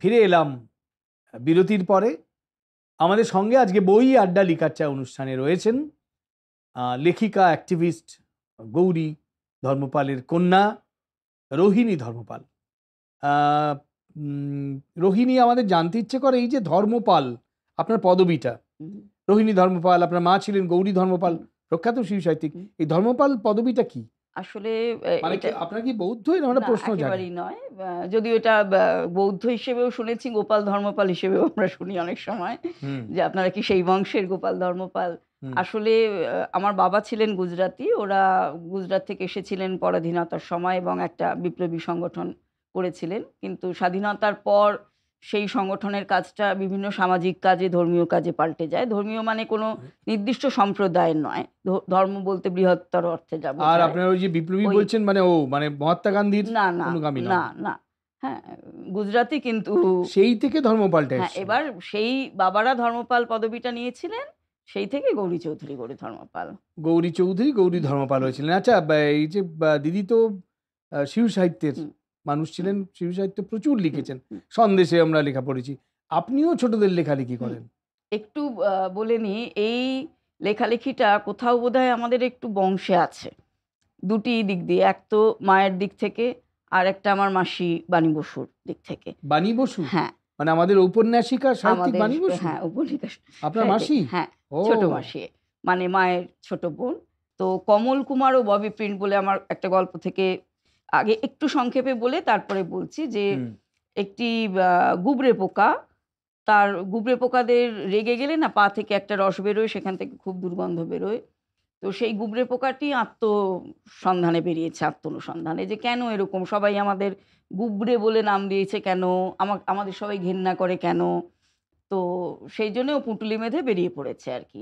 ফিরে এলাম বিরতির পরে। আমাদের সঙ্গে আজকে বই আড্ডা লিখার চা অনুষ্ঠানে রয়েছেন লেখিকা অ্যাক্টিভিস্ট গৌরী ধর্মপালের কন্যা রোহিণী ধর্মপাল। রোহিণী, আমাদের জানতে ইচ্ছে করে এই যে ধর্মপাল আপনার পদবিটা, রোহিণী ধর্মপাল, আপনার মা ছিলেন গৌরী ধর্মপাল, প্রখ্যাত শিশু সাহিত্যিক। এই ধর্মপাল পদবিটা কি? আসলে মানে আপনার কি বৌদ্ধ? এরকম প্রশ্ন একেবারেই নয়, যদিও এটা বৌদ্ধ হিসেবেও শুনেছি, গোপাল ধর্মপাল হিসেবেও আমরা শুনি অনেক সময় যে আপনারা কি সেই বংশের গোপাল ধর্মপাল। আসলে আমার বাবা ছিলেন গুজরাটি, ওরা গুজরাট থেকে এসেছিলেন পরাধীনতার সময় এবং একটা বিপ্লবী সংগঠন করেছিলেন, কিন্তু স্বাধীনতার পর সেই সংগঠনের কাজটা বিভিন্ন সামাজিক কাজে, ধর্মীয় কাজে পাল্টে যায়। ধর্মীয় মানে কোনো নির্দিষ্ট সম্প্রদায়ের নয়, ধর্ম বলতে বৃহত্তর অর্থে যাব। আর আপনার ওই যে বিপ্লবী বলছেন, মানে মানে মহাত্মা গান্ধীর না না অনুগামী না না, হ্যাঁ গুজরাটি, কিন্তু সেই থেকে ধর্মপালটা। হ্যাঁ, এবার সেই বাবারা ধর্মপাল পদবিটা নিয়েছিলেন, সেই থেকে গৌরী চৌধুরী গৌরী ধর্মপাল। গৌরী চৌধুরী গৌরী ধর্মপাল হয়েছিলেন। আচ্ছা, এই যে দিদি তো শিশু সাহিত্যের মানুষ ছিলেন, শিশু সাহিত্য প্রচুর লিখেছেন, সন্দেশে আমরা লেখা পড়েছি। আপনিও ছোটদের লেখালেখি করেন। একটু বলে নি, এই লেখালেখিটা কোথাও বোধহয় আমাদের একটু বংশে আছে, দুটি দিক দিয়ে। এক তো মায়ের দিক থেকে, আর একটা আমার মাসি বাণী বসুর দিক থেকে। বাণী বসু? হ্যাঁ, মানে আমাদের ঔপন্যাসিকা সাহিত্যিক বাণী বসু? হ্যাঁ, উপন্যাস। আপনার মাসি? হ্যাঁ, ছোট মাসি, মানে মায়ের ছোট বোন। তো কমল কুমার ও ববি প্রিন্ট বলে আমার একটা গল্প থেকে আগে একটু সংক্ষেপে বলে তারপরে বলছি যে একটি গুবরে পোকা, তার গুবরে পোকাদের রেগে গেলে না পা থেকে একটা রস বেরোয়, সেখান থেকে খুব দুর্গন্ধ বেরোয়। তো সেই গুবরে পোকাটি আত্মসন্ধানে বেরিয়েছে, আত্মনুসন্ধানে, যে কেন এরকম সবাই আমাদের গুবরে বলে নাম দিয়েছে, কেন আমাদের সবাই ঘেন্না করে কেন। তো সেই জন্য ও পুঁটুলি মেধে বেরিয়ে পড়েছে আর কি,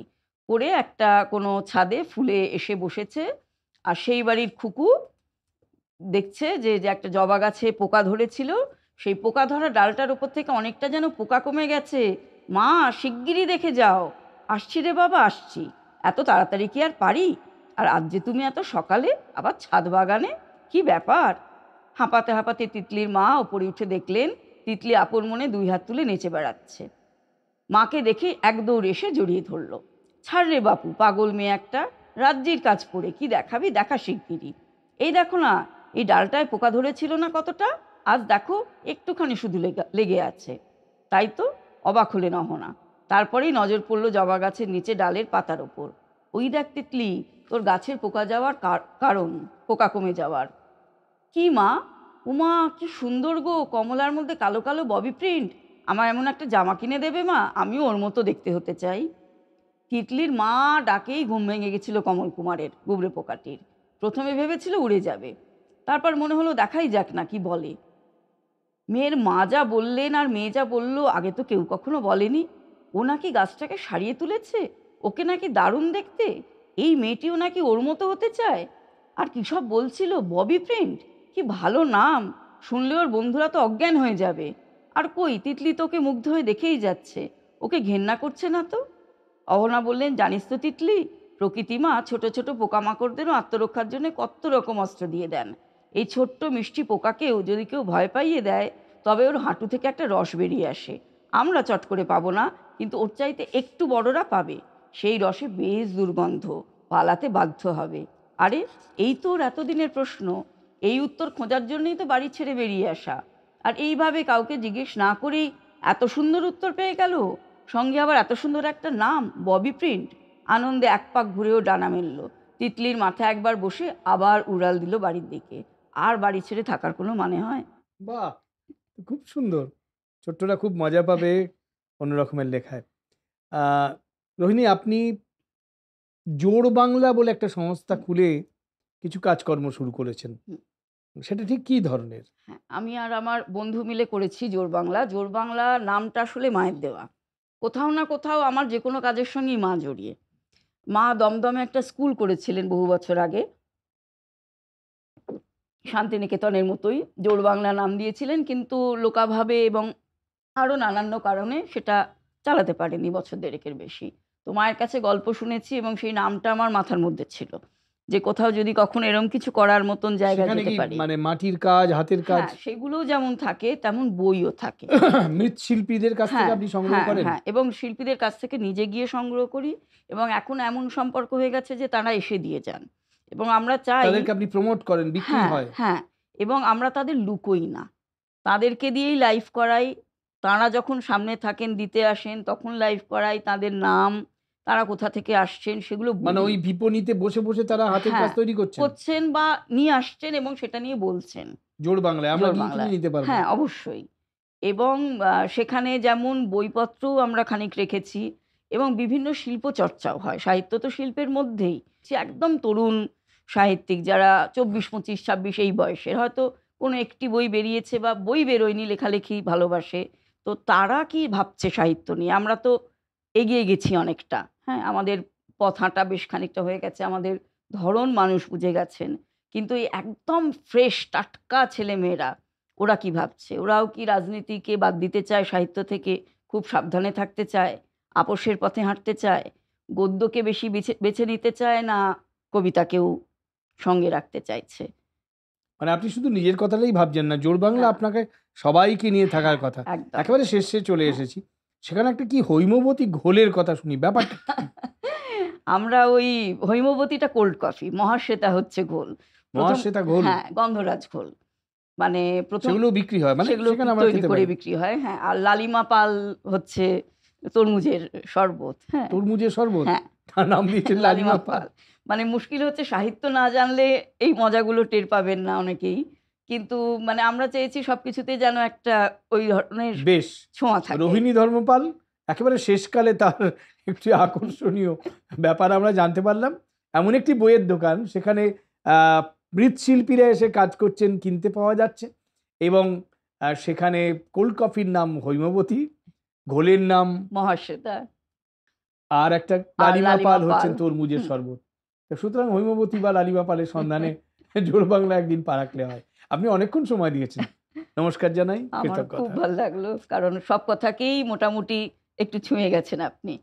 করে একটা কোনো ছাদে ফুলে এসে বসেছে। আর সেই বাড়ির খুকু দেখছে যে একটা জবা গাছে পোকা ধরেছিল, সেই পোকা ধরা ডালটার উপর থেকে অনেকটা যেন পোকা কমে গেছে। মা, শিগগিরই দেখে যাও। আসছি রে বাবা, আসছি। এত তাড়াতাড়ি কি আর পারি? আর আজ যে তুমি এত সকালে আবার ছাদ বাগানে, কি ব্যাপার? হাঁপাতে হাঁপাতে তিতলির মা ওপরে উঠে দেখলেন তিতলি আপন মনে দুই হাত তুলে নেচে বেড়াচ্ছে। মাকে দেখে এক দৌড় এসে জড়িয়ে ধরল। ছাড় রে বাপু, পাগল মেয়ে একটা, রাজ্যির কাজ পড়ে কি দেখাবি, দেখা শিগগিরই। এই দেখো না, এই ডালটায় পোকা ধরেছিল না কতটা, আজ দেখো একটুখানি শুধু লেগে আছে। তাই তো, অবাক হলেন অহনা। তারপরেই নজর পড়ল জবা গাছের নিচে ডালের পাতার ওপর। ওই দেখ তিতলি, তোর গাছের পোকা যাওয়ার কারণ, পোকা কমে যাওয়ার। কি মা? উমা, কি সুন্দর গো, কমলার মধ্যে কালো কালো ববি প্রিন্ট। আমার এমন একটা জামা কিনে দেবে মা, আমিও ওর মতো দেখতে হতে চাই। তিতলির মা ডাকেই ঘুম ভেঙে গেছিল কমল কুমারের, গুবরে পোকাটির। প্রথমে ভেবেছিল উড়ে যাবে, তারপর মনে হলো দেখাই যাক না কি বলে। মেয়ের মা যা বললেন আর মেয়ে যা বলল, আগে তো কেউ কখনো বলেনি। ও নাকি গাছটাকে সারিয়ে তুলেছে, ওকে নাকি দারুণ দেখতে, এই মেয়েটিও নাকি ওর মতো হতে চায়। আর কী সব বলছিল, ববি প্রিন্ট, কি ভালো নাম, শুনলে ওর বন্ধুরা তো অজ্ঞান হয়ে যাবে। আর কই, তিতলি তোকে মুগ্ধ হয়ে দেখেই যাচ্ছে, ওকে ঘেন্না করছে না তো। অহনা বললেন, জানিস তো তিতলি, প্রকৃতি মা ছোট ছোট পোকামাকড়দেরও আত্মরক্ষার জন্য কত রকম অস্ত্র দিয়ে দেন। এই ছোট্ট মিষ্টি পোকাকেও যদি কেউ ভয় পাইয়ে দেয়, তবে ওর হাঁটু থেকে একটা রস বেরিয়ে আসে। আমরা চট করে পাবো না, কিন্তু ওর চাইতে একটু বড়রা পাবে। সেই রসে বেশ দুর্গন্ধ, পালাতে বাধ্য হবে। আরে, এই তো ওর এতদিনের প্রশ্ন, এই উত্তর খোঁজার জন্যই তো বাড়ি ছেড়ে বেরিয়ে আসা। আর এইভাবে কাউকে জিজ্ঞেস না করেই এত সুন্দর উত্তর পেয়ে গেল, সঙ্গে আবার এত সুন্দর একটা নাম, ববি প্রিন্ট। আনন্দে এক পাক ঘুরেও ডানা মেলল। তিতলির মাথায় একবার বসে আবার উড়াল দিল বাড়ির দিকে। আর বাড়ি ছেড়ে থাকার কোনো মানে হয়? বাহ, খুব সুন্দর। ছোট্টরা খুব মজা পাবে অন্য রকমের লেখায়। রোহিণী, আপনি জোর বাংলা বলে একটা সংস্থা খুলে কিছু কাজকর্ম শুরু করেছেন, সেটা ঠিক কী ধরনের? হ্যাঁ, আমি আর আমার বন্ধু মিলে করেছি জোর বাংলা। জোর বাংলা নামটা আসলে মায়ের দেওয়া। কোথাও না কোথাও আমার যে কোনো কাজের সঙ্গেই মা জড়িয়ে। মা দমদমে একটা স্কুল করেছিলেন বহু বছর আগে, শান্তিনিকেতনের মতোই জোর বাংলা নাম দিয়েছিলেন, কিন্তু লোকাভাবে এবং আরও নানান্য কারণে সেটা চালাতে পারেনি বছর দেড়েকের বেশি। তো মায়ের কাছে গল্প শুনেছি এবং সেই নামটা আমার মাথার মধ্যে ছিল। যে কোথাও যদি কখনো এরকম কিছু করার মতন জায়গা সেখানে যেতে কি পারি। মানে মাটির কাজ, হাতের কাজ, হ্যাঁ, সেগুলোও যেমন থাকে তেমন বইও থাকে। মৃৎশিল্পীদের কাছ থেকে হ্যাঁ, আপনি সংগ্রহ হ্যাঁ, করেন? হ্যাঁ, এবং শিল্পীদের কাছ থেকে নিজে গিয়ে সংগ্রহ করি, এবং এখন এমন সম্পর্ক হয়ে গেছে যে তারা এসে দিয়ে যান, এবং আমরা চাই। তাদেরকে আপনি প্রমোট করেন, বিক্রি হ্যাঁ, হয়? হ্যাঁ, এবং আমরা তাদের লুকোই না। তাদেরকে দিয়েই লাইভ করাই। তাঁরা যখন সামনে থাকেন দিতে আসেন তখন লাইভ করাই। তাদের নাম, তারা কোথা থেকে আসছেন সেগুলো মানে বলি। ওই বিপণীতে বসে বসে তারা হাতের কাজ হ্যাঁ, তৈরি করছেন? করছেন বা নিয়ে আসছেন এবং সেটা নিয়ে বলছেন। জোড় বাংলায় আমরা জোর গিয়ে কিনে বাংলায়। নিতে পারবো? হ্যাঁ, অবশ্যই। এবং সেখানে যেমন বইপত্রও আমরা খানিক রেখেছি, এবং বিভিন্ন শিল্প চর্চাও হয়। সাহিত্য তো শিল্পের মধ্যেই। সে একদম তরুণ সাহিত্যিক যারা ২৪, ২৫, ২৬ এই বয়সের, হয়তো কোনো একটি বই বেরিয়েছে বা বই বেরোয়নি, লেখালেখি ভালোবাসে। তো তারা কি ভাবছে সাহিত্য নিয়ে? আমরা তো এগিয়ে গেছি অনেকটা। হ্যাঁ, আমাদের পথ হাঁটা বেশ খানিকটা হয়ে গেছে। আমাদের ধরন মানুষ বুঝে গেছেন। কিন্তু এই একদম ফ্রেশ টাটকা ছেলেমেয়েরা, ওরা কি ভাবছে? ওরাও কি রাজনীতিকে বাদ দিতে চায় সাহিত্য থেকে? খুব সাবধানে থাকতে চায়? আপোসের পথে হাঁটতে চায়? গদ্যকে বেশি বেছে নিতে চায়, না কবিতাকেও সঙ্গে রাখতে চাইছে? মানে আপনি শুধু নিজের কথাটাই ভাবছেন না, জোড় বাংলা না। আপনাকে সবাইকে নিয়ে থাকার হ্যাঁ, কথা। একদম। একেবারে শেষে চলে হ্যাঁ। এসেছি। সেখানে একটা কি হৈমবতী ঘোলের কথা শুনি, ব্যাপারটা কি? আমরা ওই হৈমবতীটা কোল্ড কফি, মহাশ্বেতা হচ্ছে ঘোল। মহাশ্বেতা ঘোল? হ্যাঁ, গন্ধরাজ ঘোল। মানে প্রথম সেগুলোও বিক্রি হয়? মানে সেগুলো সেখানে আমরা তৈরি খেতে করে পারি? বিক্রি হয়। হ্যাঁ, আর লালিমা পাল হচ্ছে তরমুজের শরবত। হ্যাঁ, তরমুজের শরবত? হ্যাঁ। তার নাম দিয়েছেন লালিমা পাল। মানে মুশকিল হচ্ছে সাহিত্য না জানলে এই মজাগুলো টের পাবেন না অনেকেই। কিন্তু মানে আমরা চেয়েছি সবকিছুতেই যেন একটা ওই ধরনের বেশ। ছোঁয়া থাকে। রোহিণী ধর্মপাল একেবারে শেষকালে তার একটি আকর্ষণীয় ব্যাপার আমরা জানতে পারলাম। এমন একটি বইয়ের দোকান, সেখানে মৃৎশিল্পীরা এসে কাজ করছেন, কিনতে পাওয়া যাচ্ছে, এবং সেখানে কোল্ড কফির নাম হৈমবতী, ঘোলের নাম, মহাশ্বেতা আর একটা আর লালিমা লালিমা পাল পাল। হচ্ছেন তরমুজের হুম। শরবত। তো সুতরাং হৈমবতী বা লালিমা পালের সন্ধানে জোড় বাংলা একদিন পা রাখলে হয়। আপনি অনেকক্ষণ সময় দিয়েছেন। নমস্কার জানাই, আমার খুব কৃতজ্ঞতা। ভাল লাগলো। কারণ সব কথাকেই মোটামুটি একটু ছুঁয়ে গেছেন আপনি।